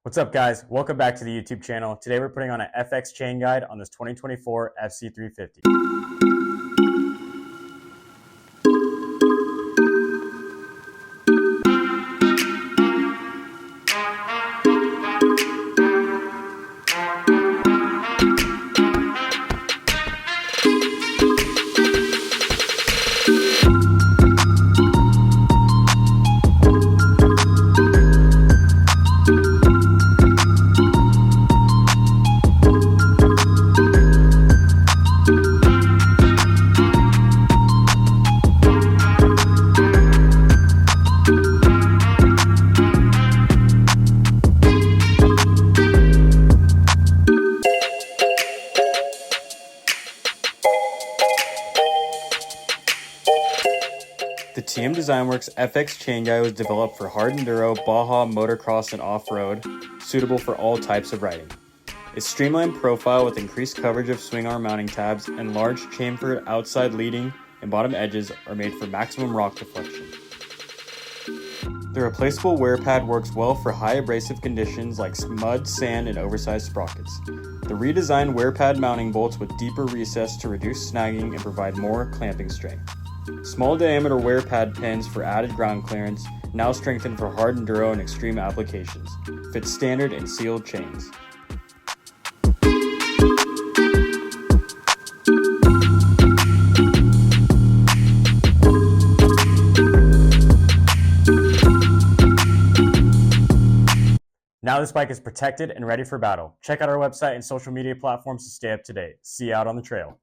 What's up, guys? Welcome back to the YouTube channel. Today we're putting on an FX chain guide on this 2024 FC350. The TM Designworks FX chain guide was developed for hard enduro, Baja, motocross, and off-road, suitable for all types of riding. Its streamlined profile with increased coverage of swing arm mounting tabs and large chamfered outside leading and bottom edges are made for maximum rock deflection. The replaceable wear pad works well for high abrasive conditions like mud, sand, and oversized sprockets. The redesigned wear pad mounting bolts with deeper recess to reduce snagging and provide more clamping strength. Small diameter wear pad pins for added ground clearance, now strengthened for hard enduro and extreme applications. Fit standard and sealed chains. Now this bike is protected and ready for battle. Check out our website and social media platforms to stay up to date. See you out on the trail.